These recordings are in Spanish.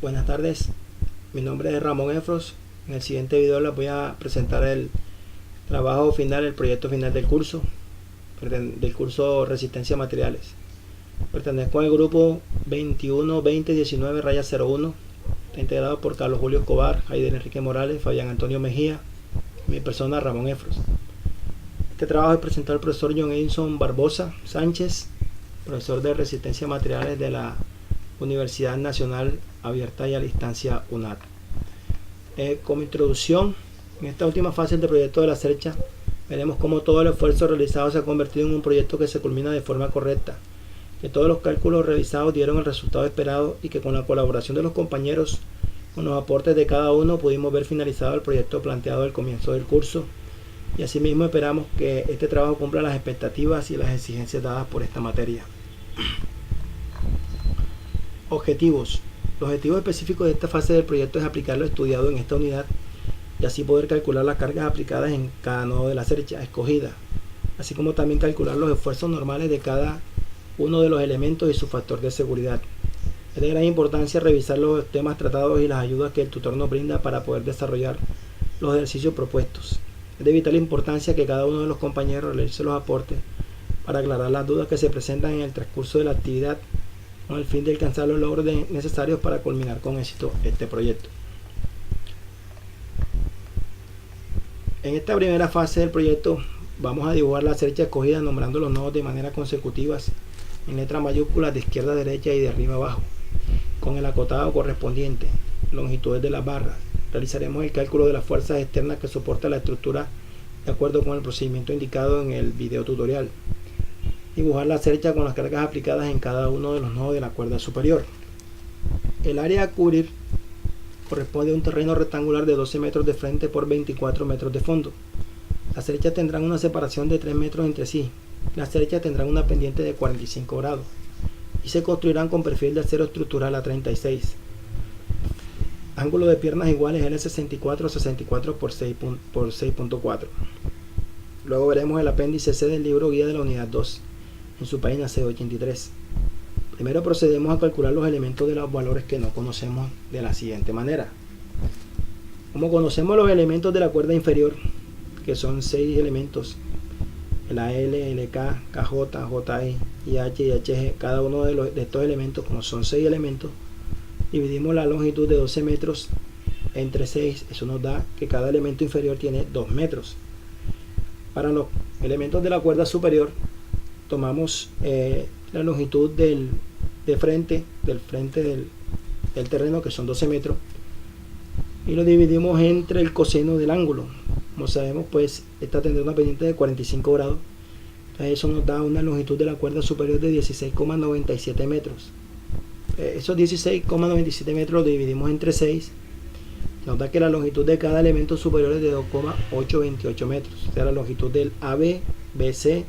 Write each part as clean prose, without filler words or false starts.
Buenas tardes, mi nombre es Ramón Efros. En el siguiente video les voy a presentar el trabajo final, el proyecto final del curso Resistencia a Materiales. Pertenezco al grupo 21-20-19-01. Está integrado por Carlos Julio Escobar, Jaiden Enrique Morales, Fabián Antonio Mejía, mi persona Ramón Efros. Este trabajo es presentado al profesor John Edison Barbosa Sánchez, profesor de Resistencia a Materiales de la Universidad Nacional Abierta y a Distancia UNAD. Como introducción, en esta última fase del proyecto de la CERCHA, veremos cómo todo el esfuerzo realizado se ha convertido en un proyecto que se culmina de forma correcta, que todos los cálculos realizados dieron el resultado esperado y que con la colaboración de los compañeros, con los aportes de cada uno, pudimos ver finalizado el proyecto planteado al comienzo del curso, y asimismo esperamos que este trabajo cumpla las expectativas y las exigencias dadas por esta materia. Objetivos. Los objetivos específicos de esta fase del proyecto es aplicar lo estudiado en esta unidad y así poder calcular las cargas aplicadas en cada nodo de la CERCHA escogida, así como también calcular los esfuerzos normales de cada uno de los elementos y su factor de seguridad. Es de gran importancia revisar los temas tratados y las ayudas que el tutor nos brinda para poder desarrollar los ejercicios propuestos. Es de vital importancia que cada uno de los compañeros realice los aportes para aclarar las dudas que se presentan en el transcurso de la actividad, con el fin de alcanzar los logros necesarios para culminar con éxito este proyecto. En esta primera fase del proyecto vamos a dibujar la CERCHA escogida nombrando los nodos de manera consecutivas en letras mayúsculas de izquierda a derecha y de arriba a abajo, con el acotado correspondiente, longitudes de las barras. Realizaremos el cálculo de las fuerzas externas que soporta la estructura de acuerdo con el procedimiento indicado en el video tutorial. Dibujar la CERCHA con las cargas aplicadas en cada uno de los nodos de la cuerda superior. El área a cubrir corresponde a un terreno rectangular de 12 metros de frente por 24 metros de fondo. Las CERCHAs tendrán una separación de 3 metros entre sí. Las CERCHAs tendrán una pendiente de 45 grados y se construirán con perfil de acero estructural a 36. Ángulo de piernas iguales L64 64 por 6.4. Luego veremos el apéndice C del libro guía de la unidad 2 en su página C83. Primero procedemos a calcular los elementos de los valores que no conocemos de la siguiente manera. Como conocemos los elementos de la cuerda inferior, que son 6 elementos, el AL, LK, KJ, JI y H y HG, cada uno de estos elementos, como son 6 elementos, dividimos la longitud de 12 metros entre 6, eso nos da que cada elemento inferior tiene 2 metros. Para los elementos de la cuerda superior, tomamos la longitud del frente del terreno, que son 12 metros, y lo dividimos entre el coseno del ángulo. Como sabemos, pues esta tendrá una pendiente de 45 grados. Entonces eso nos da una longitud de la cuerda superior de 16,97 metros. Esos 16,97 metros lo dividimos entre 6. Nos da que la longitud de cada elemento superior es de 2,828 metros. O sea, la longitud del AB, BC,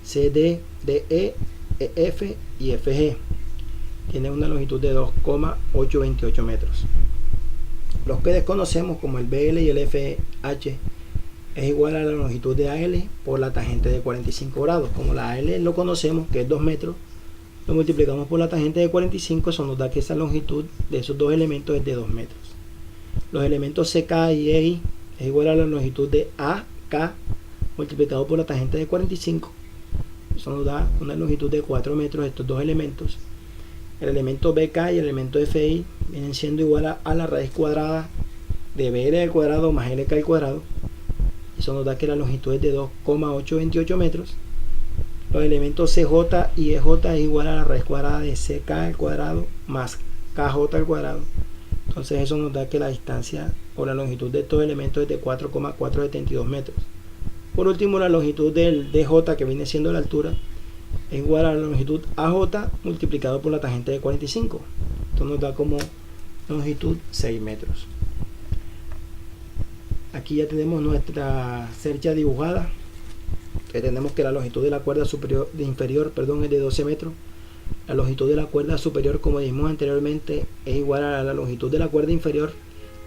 CD, DE, EF y FG tiene una longitud de 2,828 metros. Los que desconocemos, como el BL y el FH, es igual a la longitud de AL por la tangente de 45 grados. Como la AL lo conocemos, que es 2 metros, lo multiplicamos por la tangente de 45, eso nos da que esa longitud de esos dos elementos es de 2 metros. Los elementos CK y EI es igual a la longitud de AK multiplicado por la tangente de 45. Eso nos da una longitud de 4 metros estos dos elementos. El elemento BK y el elemento FI vienen siendo igual a la raíz cuadrada de BL al cuadrado más LK al cuadrado. Eso nos da que la longitud es de 2,828 metros. Los elementos CJ y EJ es igual a la raíz cuadrada de CK al cuadrado más KJ al cuadrado. Entonces eso nos da que la distancia o la longitud de estos elementos es de 4,472 metros. Por último, la longitud del DJ, que viene siendo la altura, es igual a la longitud AJ multiplicado por la tangente de 45. Esto nos da como longitud 6 metros. Aquí ya tenemos nuestra CERCHA dibujada. Que tenemos que la longitud de la cuerda inferior es de 12 metros. La longitud de la cuerda superior, como dijimos anteriormente, es igual a la longitud de la cuerda inferior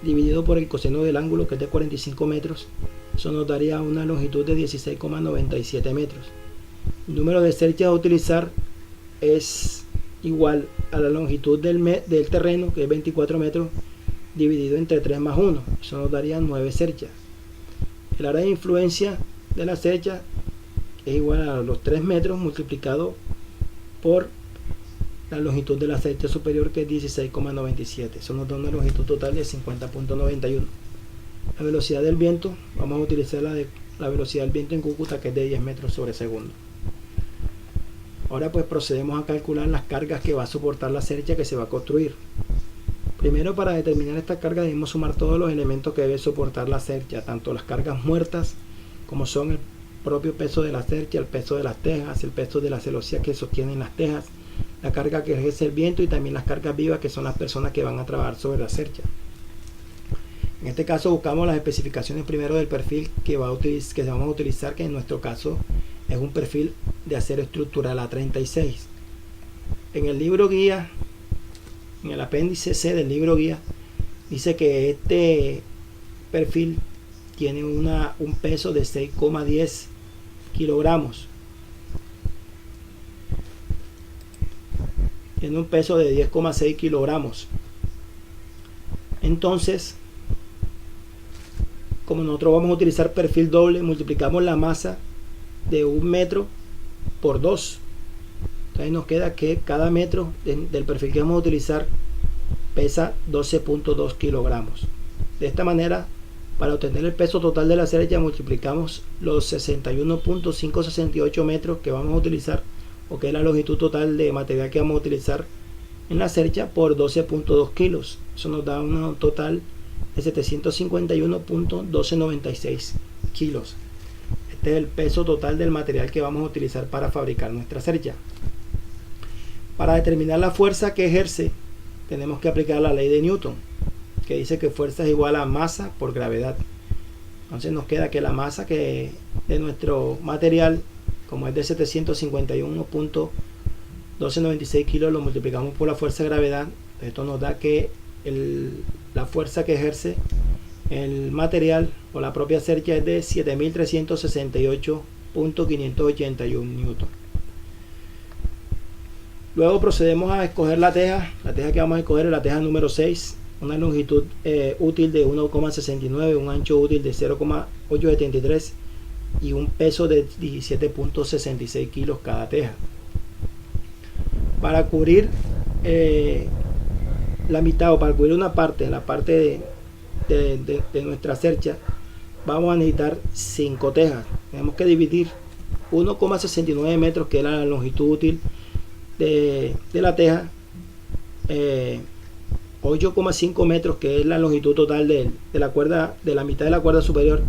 dividido por el coseno del ángulo, que es de 45 metros. Eso nos daría una longitud de 16,97 metros. El número de CERCHA a utilizar es igual a la longitud del terreno, que es 24 metros, dividido entre 3 más 1. Eso nos daría 9 cerchas. El área de influencia de la cercha es igual a los 3 metros multiplicado por la longitud de la cercha superior, que es 16,97. Eso nos da una longitud total de 50,91. La velocidad del viento, vamos a utilizar la velocidad del viento en Cúcuta, que es de 10 metros sobre segundo. Ahora pues procedemos a calcular las cargas que va a soportar la cercha que se va a construir. Primero, para determinar esta carga debemos sumar todos los elementos que debe soportar la cercha, tanto las cargas muertas como son el propio peso de la cercha, el peso de las tejas, el peso de las celosías que sostienen las tejas, la carga que ejerce el viento y también las cargas vivas, que son las personas que van a trabajar sobre la cercha. En este caso buscamos las especificaciones primero del perfil que vamos a utilizar, que en nuestro caso es un perfil de acero estructural A36. En el libro guía, en el apéndice C del libro guía, dice que este perfil tiene un peso de 6,10 kilogramos. Tiene un peso de 10,6 kilogramos. Entonces, como nosotros vamos a utilizar perfil doble, multiplicamos la masa de 1 metro por 2. Entonces nos queda que cada metro del perfil que vamos a utilizar pesa 12,2 kilogramos. De esta manera, para obtener el peso total de la cercha, multiplicamos los 61,568 metros que vamos a utilizar, o que es la longitud total de material que vamos a utilizar en la cercha, por 12,2 kilos. Eso nos da un total de 751,1296 kilos. Este es el peso total del material que vamos a utilizar para fabricar nuestra cercha. Para determinar la fuerza que ejerce, tenemos que aplicar la ley de Newton, que dice que fuerza es igual a masa por gravedad. Entonces nos queda que la masa de nuestro material, como es de 751,1296 kilos, lo multiplicamos por la fuerza de gravedad. Esto nos da que la fuerza que ejerce el material o la propia cercha es de 7.368,581 newton. Luego procedemos a escoger la teja. La teja que vamos a escoger es la teja número 6, una longitud útil de 1,69, un ancho útil de 0,873 y un peso de 17,66 kilos cada teja. Para cubrir la mitad, o para cubrir una parte, la parte de nuestra cercha, vamos a necesitar 5 tejas. Tenemos que dividir 1,69 metros, que es la longitud útil de la teja, 8,5 metros, que es la longitud total de la cuerda, de la mitad de la cuerda superior,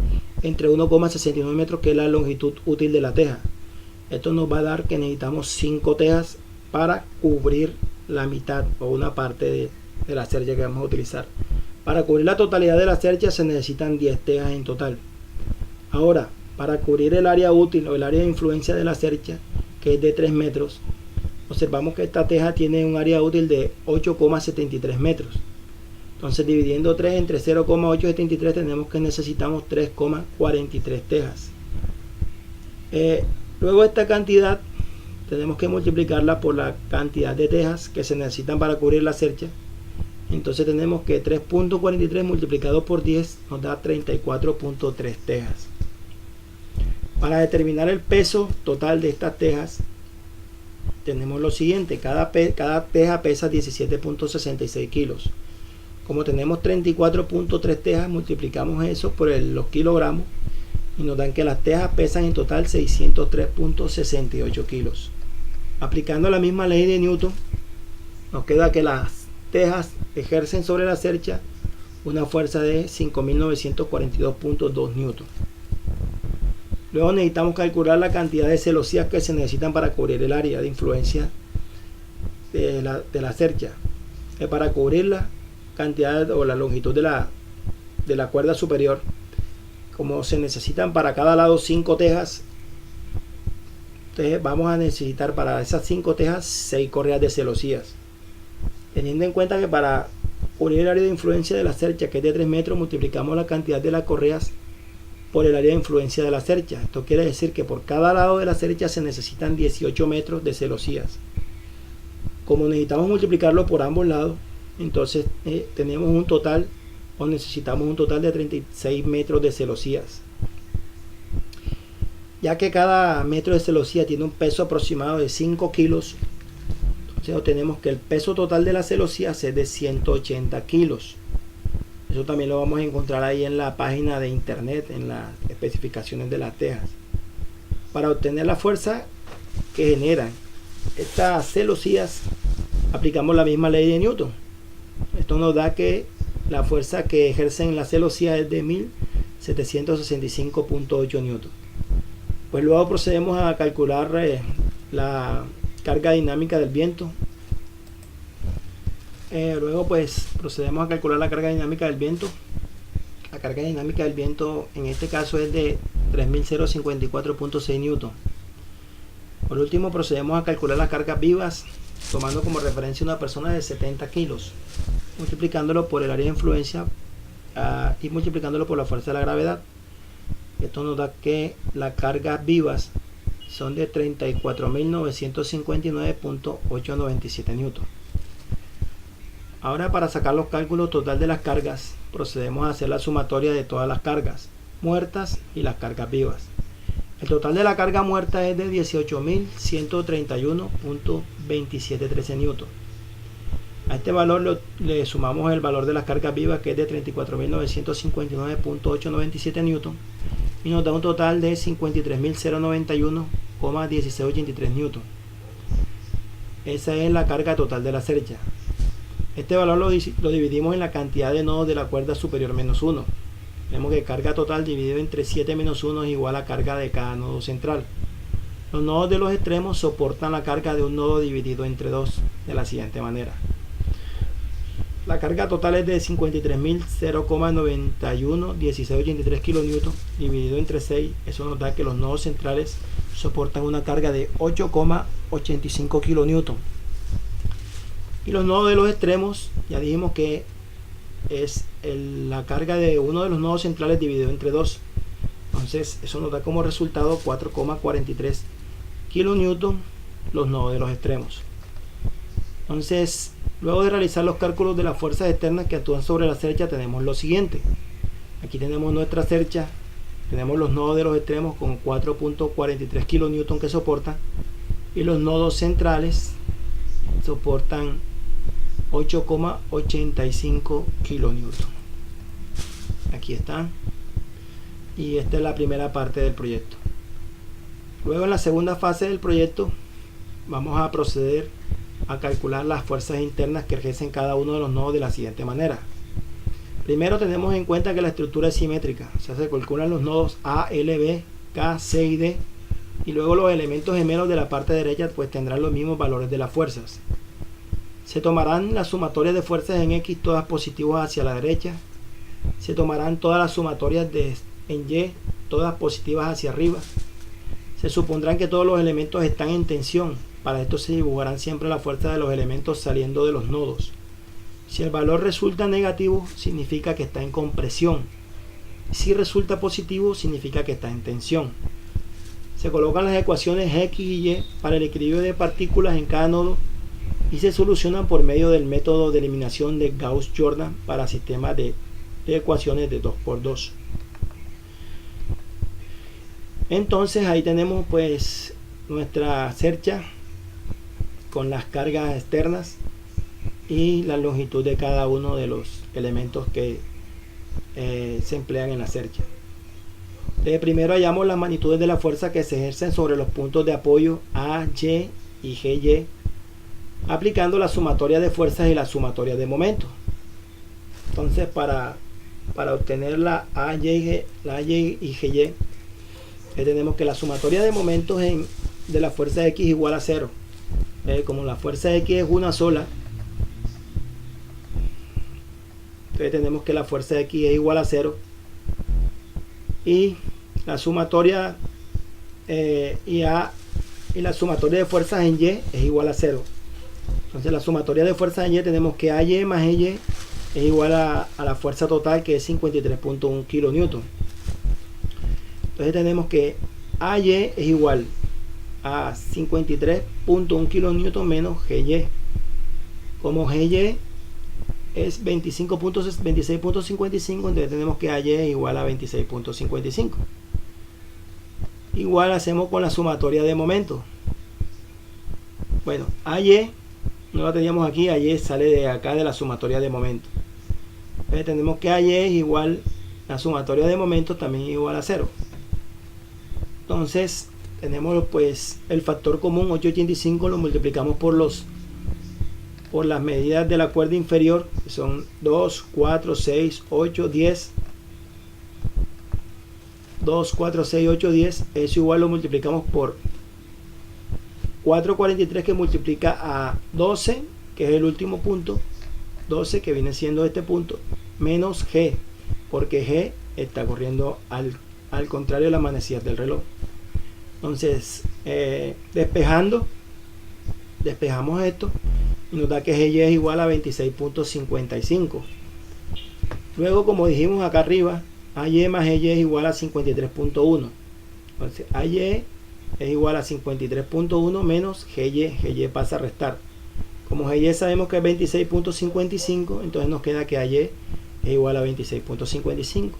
entre 1,69 metros, que es la longitud útil de la teja. Esto nos va a dar que necesitamos 5 tejas para cubrir la mitad o una parte de la cercha que vamos a utilizar. Para cubrir la totalidad de la cercha se necesitan 10 tejas en total. Ahora, para cubrir el área útil o el área de influencia de la cercha, que es de 3 metros, observamos que esta teja tiene un área útil de 8,73 metros. Entonces, dividiendo 3 entre 0,873, tenemos que necesitamos 3,43 tejas. Luego esta cantidad tenemos que multiplicarla por la cantidad de tejas que se necesitan para cubrir la cercha. Entonces tenemos que 3,43 multiplicado por 10 nos da 34,3 tejas. Para determinar el peso total de estas tejas, tenemos lo siguiente: cada teja pesa 17,66 kilos. Como tenemos 34,3 tejas, multiplicamos eso por los kilogramos y nos dan que las tejas pesan en total 603,68 kilos. Aplicando la misma ley de Newton, nos queda que las tejas ejercen sobre la cercha una fuerza de 5.942,2 newton. Luego necesitamos calcular la cantidad de celosías que se necesitan para cubrir el área de influencia de la cercha. Para cubrir la cantidad o la longitud de la cuerda superior, como se necesitan para cada lado 5 tejas, entonces vamos a necesitar para esas 5 tejas 6 correas de celosías. Teniendo en cuenta que para cubrir el área de influencia de la cercha, que es de 3 metros, multiplicamos la cantidad de las correas por el área de influencia de la cercha. Esto quiere decir que por cada lado de la cercha se necesitan 18 metros de celosías. Como necesitamos multiplicarlo por ambos lados, entonces tenemos un total, o necesitamos un total de 36 metros de celosías. Ya que cada metro de celosía tiene un peso aproximado de 5 kilos, entonces obtenemos que el peso total de las celosías es de 180 kilos. Eso también lo vamos a encontrar ahí en la página de internet, en las especificaciones de las tejas. Para obtener la fuerza que generan estas celosías, aplicamos la misma ley de Newton. Esto nos da que la fuerza que ejercen las celosías es de 1765.8 newton. Pues luego procedemos a calcular la carga dinámica del viento. Luego pues procedemos a calcular la carga dinámica del viento. La carga dinámica del viento en este caso es de 3054.6 newton. Por último procedemos a calcular las cargas vivas tomando como referencia una persona de 70 kilos, multiplicándolo por el área de influencia y multiplicándolo por la fuerza de la gravedad. Esto nos da que las cargas vivas son de 34.959.897 newton. Ahora, para sacar los cálculos total de las cargas, procedemos a hacer la sumatoria de todas las cargas muertas y las cargas vivas. El total de la carga muerta es de 18.131.2713 newton. A este valor le sumamos el valor de las cargas vivas, que es de 34.959.897 newton, y nos da un total de 53.091,1683 newton. Esa es la carga total de la cercha. Este valor lo dividimos en la cantidad de nodos de la cuerda superior menos 1. Vemos que carga total dividido entre 7 menos 1 es igual a carga de cada nodo central. Los nodos de los extremos soportan la carga de un nodo dividido entre 2 de la siguiente manera. La carga total es de 53.091,1683 kN dividido entre 6. Eso nos da que los nodos centrales soportan una carga de 8,85 kN. Y los nodos de los extremos, ya dijimos que es la carga de uno de los nodos centrales dividido entre 2. Entonces eso nos da como resultado 4,43 kN los nodos de los extremos. Entonces, luego de realizar los cálculos de las fuerzas externas que actúan sobre la cercha, tenemos lo siguiente. Aquí tenemos nuestra cercha, tenemos los nodos de los extremos con 4,43 kN que soportan, y los nodos centrales soportan 8,85 kN. Aquí están. Y esta es la primera parte del proyecto. Luego, en la segunda fase del proyecto, vamos a proceder a calcular las fuerzas internas que ejercen cada uno de los nodos de la siguiente manera. Primero tenemos en cuenta que la estructura es simétrica, o sea, se calculan los nodos A, L, B, K, C y D, y luego los elementos gemelos de la parte derecha pues tendrán los mismos valores de las fuerzas. Se tomarán las sumatorias de fuerzas en X, todas positivas hacia la derecha. Se tomarán todas las sumatorias en Y, todas positivas hacia arriba. Se supondrán que todos los elementos están en tensión. Para esto se dibujarán siempre la fuerza de los elementos saliendo de los nodos. Si el valor resulta negativo, significa que está en compresión. Si resulta positivo, significa que está en tensión. Se colocan las ecuaciones X y Y para el equilibrio de partículas en cada nodo y se solucionan por medio del método de eliminación de Gauss-Jordan para sistemas de ecuaciones de 2×2. Entonces ahí tenemos pues nuestra cercha con las cargas externas y la longitud de cada uno de los elementos que se emplean en la cercha. Primero hallamos las magnitudes de la fuerza que se ejercen sobre los puntos de apoyo A, Y y GY, aplicando la sumatoria de fuerzas y la sumatoria de momentos. Entonces, para obtener la AY y GY, tenemos que la sumatoria de momentos de la fuerza X igual a 0. Como la fuerza X es una sola, entonces tenemos que la fuerza X es igual a 0, y la sumatoria y la sumatoria de fuerzas en Y es igual a 0. Entonces la sumatoria de fuerzas en Y tenemos que AY más EY es igual a la fuerza total, que es 53.1 kN. Entonces tenemos que AY es igual a 53.1 kN menos GY. Como GY es 26.55, entonces tenemos que AY es igual a 26.55. Igual hacemos con la sumatoria de momentos. Bueno, AY no la teníamos aquí, AY sale de acá de la sumatoria de momentos. Entonces tenemos que AY es igual, la sumatoria de momentos también es igual a 0. Entonces tenemos pues el factor común 885, lo multiplicamos por las medidas de la cuerda inferior, que son 2, 4, 6, 8, 10. 2, 4, 6, 8, 10. Eso igual lo multiplicamos por 443, que multiplica a 12, que es el último punto. 12, que viene siendo este punto, menos G, porque G está corriendo al contrario de las manecillas del reloj. Entonces, despejamos esto y nos da que GY es igual a 26.55. Luego, como dijimos acá arriba, AY más GY es igual a 53.1. Entonces, AY es igual a 53.1 menos GY. GY pasa a restar. Como GY sabemos que es 26.55, entonces nos queda que AY es igual a 26.55.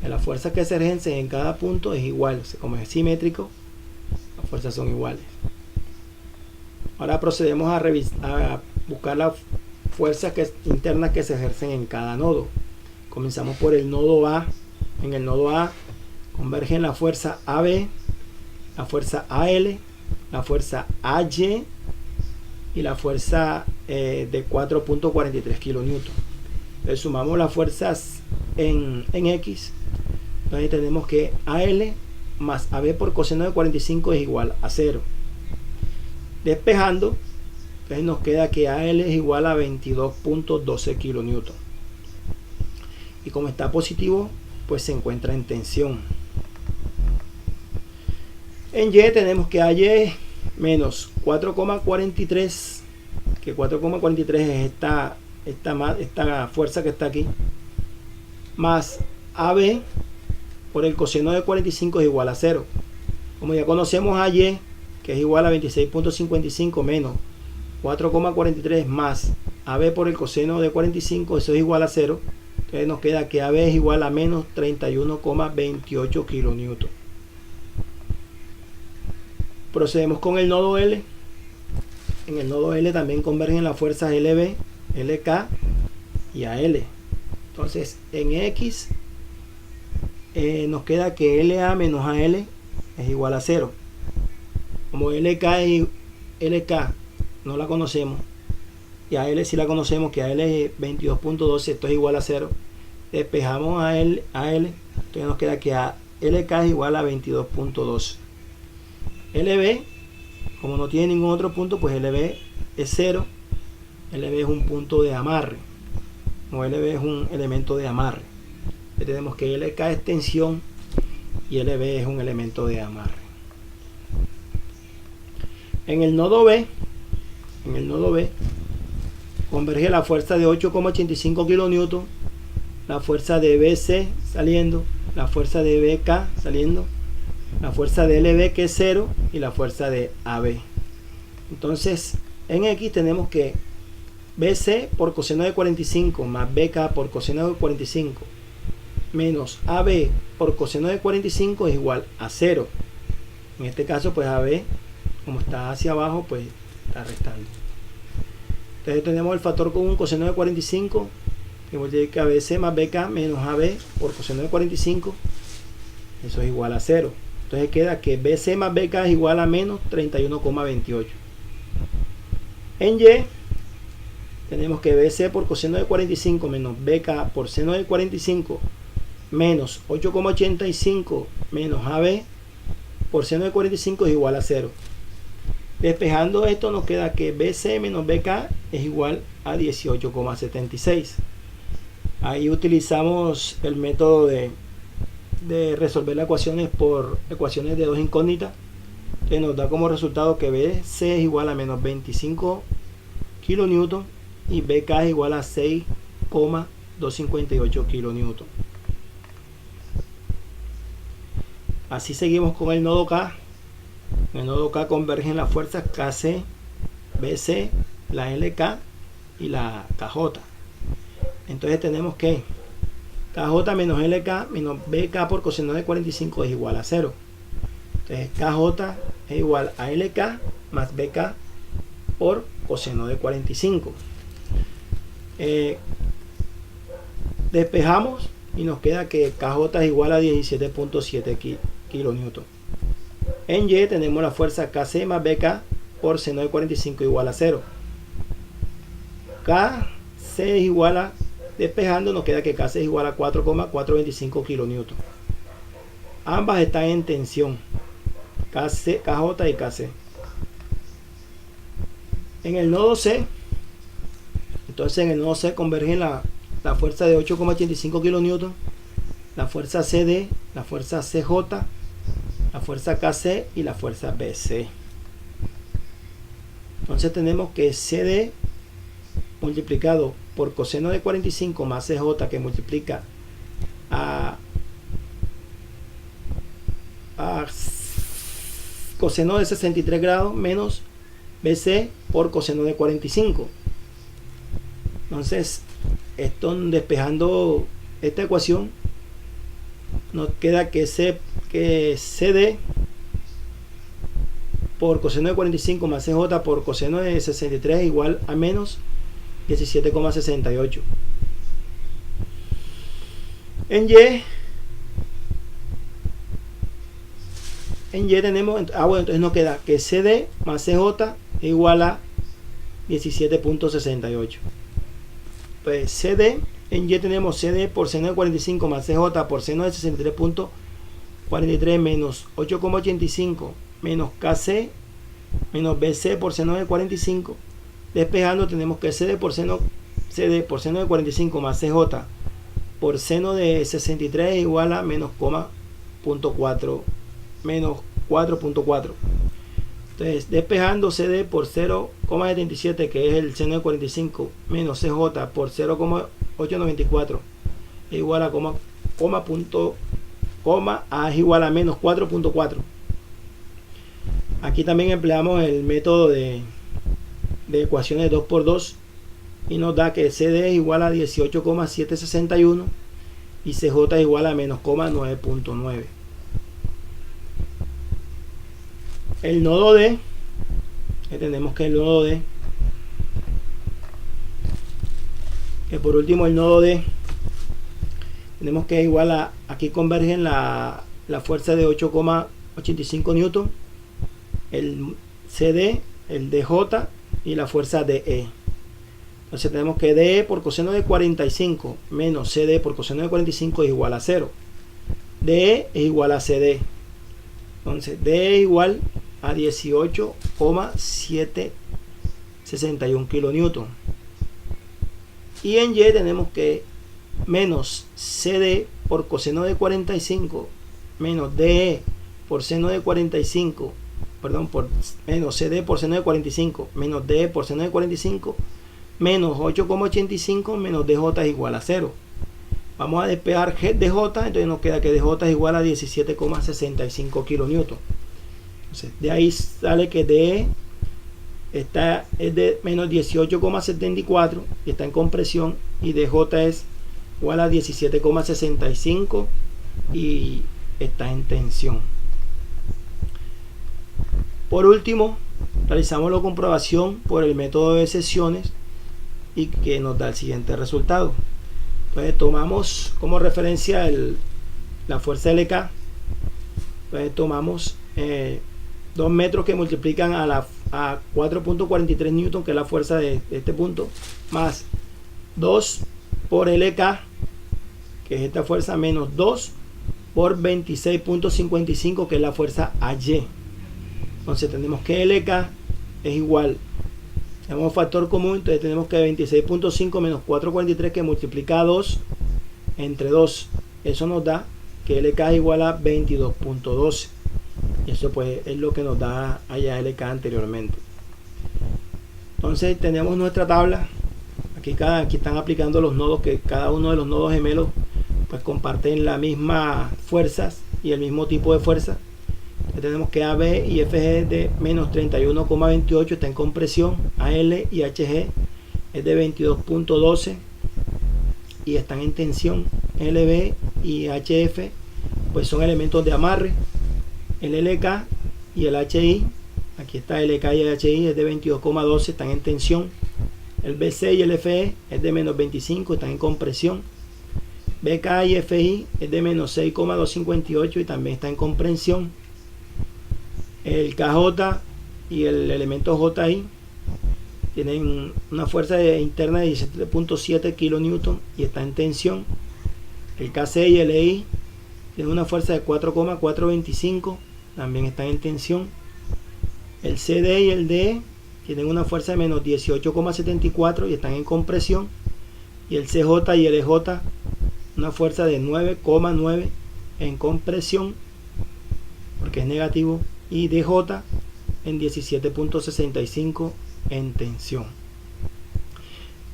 La fuerza que se ejerce en cada punto es igual. Como es simétrico, las fuerzas son iguales. Ahora procedemos a buscar las fuerzas internas que se ejercen en cada nodo. Comenzamos por el nodo A. En el nodo A convergen la fuerza AB, la fuerza AL, la fuerza AY y la fuerza de 4.43 kN. Entonces sumamos las fuerzas en X. Entonces tenemos que AL más AB por coseno de 45 es igual a 0. Despejando, entonces nos queda que AL es igual a 22.12 kN. Y como está positivo, pues se encuentra en tensión. En Y tenemos que AY menos 4,43, que 4,43 es esta fuerza que está aquí, más AB por el coseno de 45 es igual a 0. Como ya conocemos AY, que es igual a 26.55 menos 4,43 más AB por el coseno de 45, eso es igual a 0. Entonces nos queda que AB es igual a menos 31,28 kN. Procedemos con el nodo L. En el nodo L también convergen las fuerzas LB, LK y AL. Entonces en X nos queda que LA menos AL es igual a 0. Como LK y LK no la conocemos y AL sí la conocemos, que AL es 22.12, esto es igual a 0. Despejamos a AL, entonces nos queda que LK es igual a 22.12. LB, como no tiene ningún otro punto, pues LB es 0. LB es un punto de amarre, o LB es un elemento de amarre. Entonces tenemos que LK es tensión y LB es un elemento de amarre. En el nodo B converge la fuerza de 8,85 kN, la fuerza de BC saliendo, la fuerza de BK saliendo, la fuerza de LB que es 0 y la fuerza de AB. Entonces en X tenemos que BC por coseno de 45 más BK por coseno de 45 menos AB por coseno de 45 es igual a 0. En este caso pues AB, como está hacia abajo, pues está restando. Entonces tenemos el factor común coseno de 45, que multiplica BC más BK menos AB por coseno de 45, eso es igual a 0. Entonces queda que BC más BK es igual a menos 31,28. En Y tenemos que BC por coseno de 45 menos BK por seno de 45 menos 8,85 menos AB por seno de 45 es igual a 0. Despejando esto nos queda que BC menos BK es igual a 18,76. Ahí utilizamos el método de resolver las ecuaciones por ecuaciones de dos incógnitas, que nos da como resultado que BC es igual a menos 25 kN y BK es igual a 6,258 kN. Así seguimos con el nodo K. En el nodo K convergen las fuerzas KC, BC, la LK y la KJ. Entonces tenemos que KJ menos LK menos BK por coseno de 45 es igual a 0. Entonces KJ es igual a LK más BK por coseno de 45. Despejamos y nos queda que KJ es igual a 17.7 kilonewton. En Y tenemos la fuerza KC más BK por seno de 45 igual a 0. KC es igual a, despejando nos queda que KC es igual a 4,425 kilonewton. Ambas están en tensión, KJ y KC. En el nodo C, entonces en el nodo C convergen la fuerza de 8,85 kilonewton, la fuerza CD, la fuerza CJ, la fuerza KC y la fuerza BC. Entonces tenemos que CD multiplicado por coseno de 45 más CJ, que multiplica a coseno de 63 grados menos BC por coseno de 45. Entonces, esto, despejando esta ecuación, nos queda que CD por coseno de 45 más CJ por coseno de 63 igual a menos 17,68. En Y tenemos, bueno, entonces nos queda que CD más CJ igual a 17.68. Pues CD, en Y tenemos CD por seno de 45 más CJ por seno de 63.43 menos 8,85 menos KC menos BC por seno de 45. Despejando tenemos que CD por seno de 45 más CJ por seno de 63 igual a menos 4.4. Entonces, despejando CD por 0,77, que es el seno de 45, menos CJ por 0,894 es igual a A es igual a menos 4.4. Aquí también empleamos el método de ecuaciones 2×2 y nos da que CD es igual a 18,761 y CJ es igual a menos 9.9. El nodo D, tenemos que el nodo D, que por último el nodo D, tenemos que igual a, aquí convergen la fuerza de 8,85 newton, el CD, el DJ y la fuerza DE. Entonces tenemos que DE por coseno de 45 menos CD por coseno de 45 es igual a 0. DE es igual a CD. Entonces DE es igual a 18,761 kilonewton. Y en Y tenemos que menos CD por coseno de 45 menos DE por seno de 45, menos CD por seno de 45 menos DE por seno de 45 menos 8,85 menos DJ es igual a 0. Vamos a despejar DJ, entonces nos queda que DJ es igual a 17,65 kilonewton. Entonces, de ahí sale que DE es de menos 18,74 y está en compresión, y DJ es igual a 17,65 y está en tensión. Por último, realizamos la comprobación por el método de secciones y que nos da el siguiente resultado. Entonces tomamos como referencia la fuerza LK. Entonces tomamos 2 metros que multiplican a 4.43 newton, que es la fuerza de este punto, más 2 por LK, que es esta fuerza, menos 2 por 26.55, que es la fuerza AY. Entonces tenemos que LK es igual, tenemos factor común, entonces tenemos que 26.5 menos 4.43, que multiplica a 2 entre 2, eso nos da que LK es igual a 22.12. y eso pues es lo que nos da allá LK anteriormente. Entonces tenemos nuestra tabla. Aquí están aplicando los nodos, que cada uno de los nodos gemelos pues comparten las mismas fuerzas y el mismo tipo de fuerza. Tenemos que AB y FG de menos 31,28 está en compresión, AL y HG es de 22.12 y están en tensión. LB y HF pues son elementos de amarre. El LK y el HI, aquí está el LK y el HI, es de 22.12, están en tensión. El BC y el FE es de menos 25, están en compresión. BK y FI es de menos 6.258 y también está en compresión. El KJ y el elemento JI tienen una fuerza interna de 17.7 kN y está en tensión. El KC y el EI tienen una fuerza de 4.425, también están en tensión. El CD y el DE tienen una fuerza de menos 18.74 y están en compresión. Y el CJ y el EJ una fuerza de 9.9 en compresión porque es negativo, y DJ en 17.65 en tensión.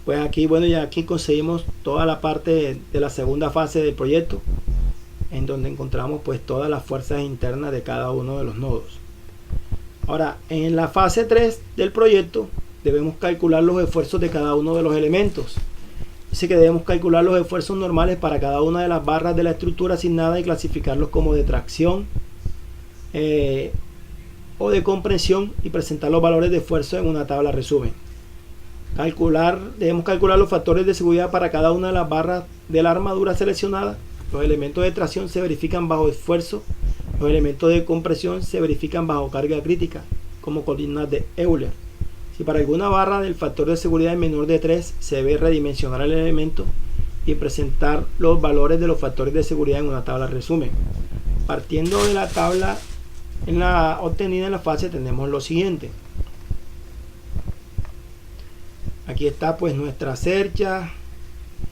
Pues aquí, bueno, ya aquí conseguimos toda la parte de la segunda fase del proyecto, en donde encontramos pues todas las fuerzas internas de cada uno de los nodos. Ahora, en la fase 3 del proyecto debemos calcular los esfuerzos de cada uno de los elementos. Dice que debemos calcular los esfuerzos normales para cada una de las barras de la estructura asignada y clasificarlos como de tracción o de compresión y presentar los valores de esfuerzo en una tabla resumen. Debemos calcular los factores de seguridad para cada una de las barras de la armadura seleccionada. Los elementos de tracción se verifican bajo esfuerzo. Los elementos de compresión se verifican bajo carga crítica, como columnas de Euler. Si para alguna barra del factor de seguridad es menor de 3, se debe redimensionar el elemento y presentar los valores de los factores de seguridad en una tabla resumen. Partiendo de la tabla obtenida en la fase, tenemos lo siguiente. Aquí está pues nuestra cercha,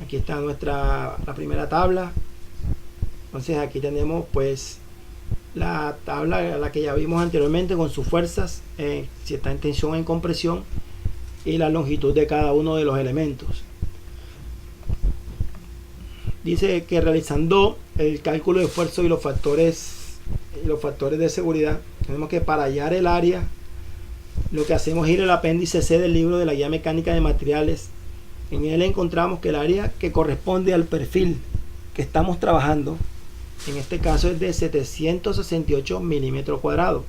aquí está la primera tabla. Entonces aquí tenemos pues la tabla, la que ya vimos anteriormente, con sus fuerzas, si está en tensión o en compresión, y la longitud de cada uno de los elementos. Dice que realizando el cálculo de esfuerzo y los factores de seguridad, tenemos que, para hallar el área, lo que hacemos es ir al apéndice C del libro de la guía mecánica de materiales. En él encontramos que el área que corresponde al perfil que estamos trabajando, en este caso es de 768 milímetros cuadrados,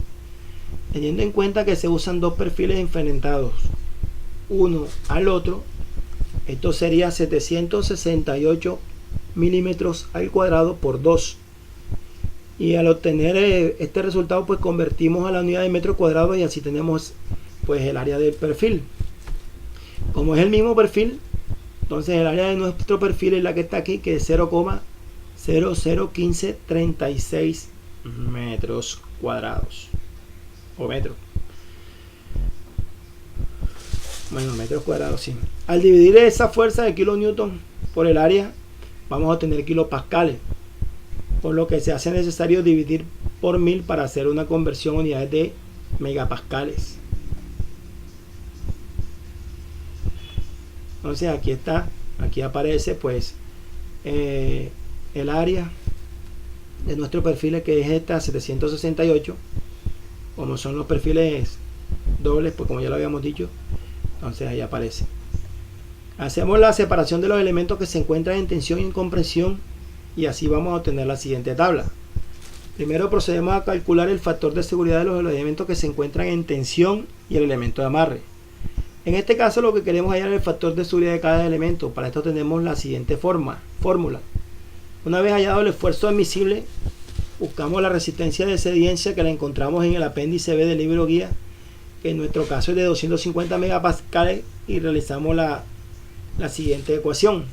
teniendo en cuenta que se usan dos perfiles enfrentados uno al otro. Esto sería 768 milímetros al cuadrado por 2, y al obtener este resultado pues convertimos a la unidad de metro cuadrado y así tenemos pues el área del perfil. Como es el mismo perfil, entonces el área de nuestro perfil es la que está aquí, que es 0,001536 metros cuadrados o metros. Bueno, metros cuadrados, sí. Al dividir esa fuerza de kilonewton por el área, vamos a obtener kilopascales, por lo que se hace necesario dividir por 1000 para hacer una conversión a unidades de megapascales. Entonces aquí está, aquí aparece pues el área de nuestro perfil, que es esta 768. Como son los perfiles dobles, pues como ya lo habíamos dicho, entonces ahí aparece. Hacemos la separación de los elementos que se encuentran en tensión y en compresión, y así vamos a obtener la siguiente tabla. Primero procedemos a calcular el factor de seguridad de los elementos que se encuentran en tensión y el elemento de amarre. En este caso lo que queremos hallar es el factor de seguridad de cada elemento. Para esto tenemos la siguiente fórmula. Una vez hallado el esfuerzo admisible, buscamos la resistencia de cediencia, que la encontramos en el apéndice B del libro guía, que en nuestro caso es de 250 megapascales, y realizamos la siguiente ecuación.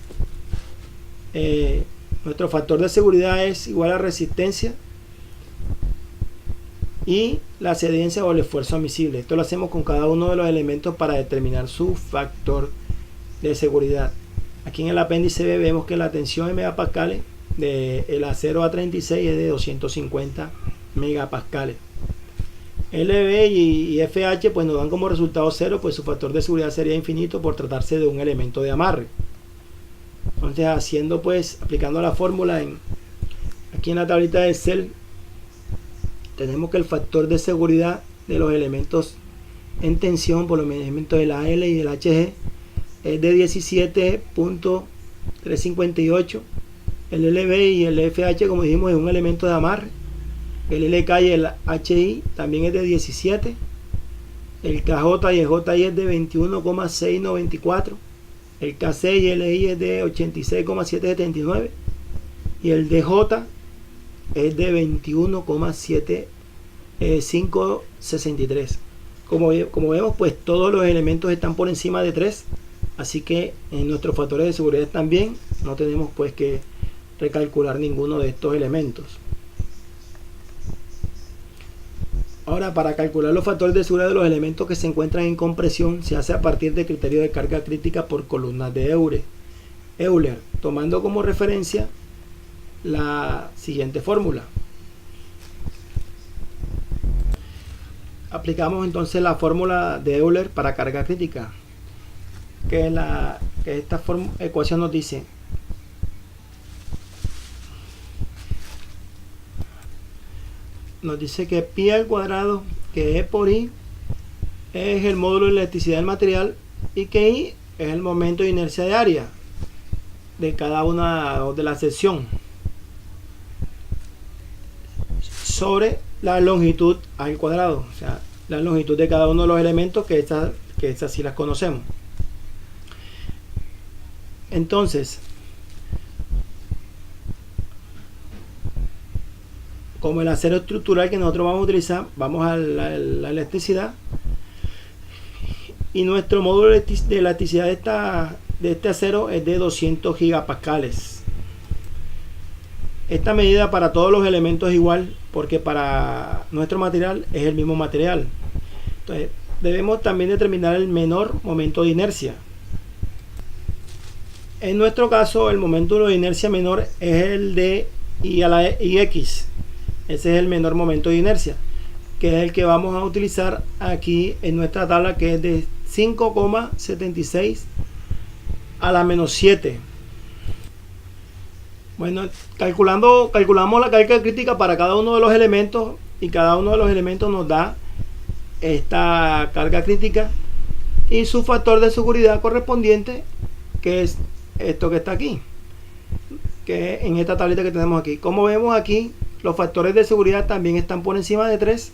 Nuestro factor de seguridad es igual a resistencia y la cediencia o el esfuerzo admisible. Esto lo hacemos con cada uno de los elementos para determinar su factor de seguridad. Aquí en el apéndice B vemos que la tensión en megapascales del A0 a 36 es de 250 megapascales. LB y FH pues nos dan como resultado 0, pues su factor de seguridad sería infinito por tratarse de un elemento de amarre. Entonces, aplicando la fórmula aquí en la tablita de Excel, tenemos que el factor de seguridad de los elementos en tensión, por los elementos del AL y del HG, es de 17.358. El LB y el FH, como dijimos, es un elemento de amarre. El LK y el HI también es de 17. El KJ y el JI es de 21,694. El KC y el LI es de 86,779. Y el DJ es de 21,7563. Como vemos, pues todos los elementos están por encima de 3. Así que en nuestros factores de seguridad también no tenemos pues que recalcular ninguno de estos elementos. Ahora, para calcular los factores de seguridad de los elementos que se encuentran en compresión, se hace a partir del criterio de carga crítica por columnas de Euler, tomando como referencia la siguiente fórmula. Aplicamos entonces la fórmula de Euler para carga crítica, que esta ecuación nos dice que pi al cuadrado, que E por I es el módulo de electricidad del material, y que I es el momento de inercia de área de cada una de la sección, sobre la longitud al cuadrado, o sea, la longitud de cada uno de los elementos, que estas sí las conocemos. Entonces, como el acero estructural que nosotros vamos a utilizar, vamos a la electricidad, y nuestro módulo de elasticidad de este acero es de 200 gigapascales. Esta medida para todos los elementos es igual, porque para nuestro material es el mismo material. Entonces debemos también determinar el menor momento de inercia. En nuestro caso, el momento de inercia menor es el de I a la IX. Ese es el menor momento de inercia, que es el que vamos a utilizar aquí en nuestra tabla, que es de 5,76 a la menos 7. Bueno, calculamos la carga crítica para cada uno de los elementos, y cada uno de los elementos nos da esta carga crítica y su factor de seguridad correspondiente, que es esto que está aquí, que en esta tablita que tenemos aquí. Como vemos aquí, los factores de seguridad también están por encima de 3.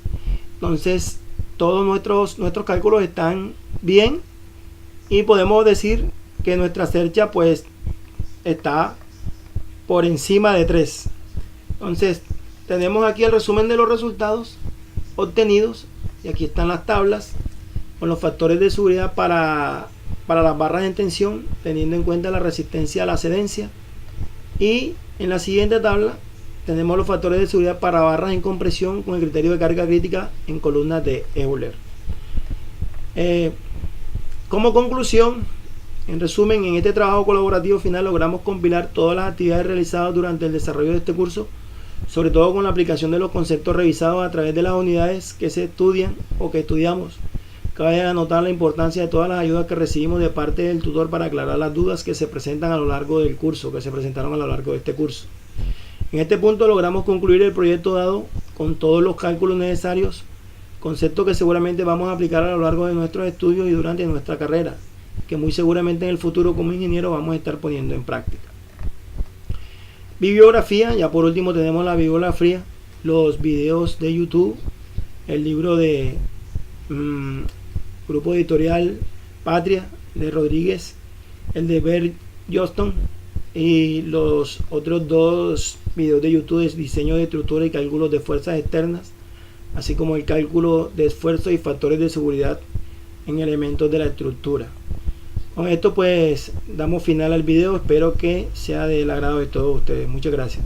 Entonces todos nuestros cálculos están bien, y podemos decir que nuestra cercha pues está por encima de 3. Entonces tenemos aquí el resumen de los resultados obtenidos, y aquí están las tablas con los factores de seguridad para las barras en tensión, teniendo en cuenta la resistencia a la cedencia. Y en la siguiente tabla tenemos los factores de seguridad para barras en compresión con el criterio de carga crítica en columnas de Euler. Como conclusión, en resumen, en este trabajo colaborativo final logramos compilar todas las actividades realizadas durante el desarrollo de este curso, sobre todo con la aplicación de los conceptos revisados a través de las unidades que se estudian o que estudiamos. Cabe anotar la importancia de todas las ayudas que recibimos de parte del tutor para aclarar las dudas que se presentan a lo largo del curso, que se presentaron a lo largo de este curso. En este punto logramos concluir el proyecto dado con todos los cálculos necesarios, conceptos que seguramente vamos a aplicar a lo largo de nuestros estudios y durante nuestra carrera, que muy seguramente en el futuro como ingeniero vamos a estar poniendo en práctica. Bibliografía, ya por último tenemos la bibliografía, los videos de YouTube, el libro de Grupo Editorial Patria de Rodríguez, el de Bert Johnston, y los otros dos videos de YouTube de diseño de estructura y cálculos de fuerzas externas, así como el cálculo de esfuerzo y factores de seguridad en elementos de la estructura. Con esto pues damos final al video. Espero que sea del agrado de todos ustedes. Muchas gracias.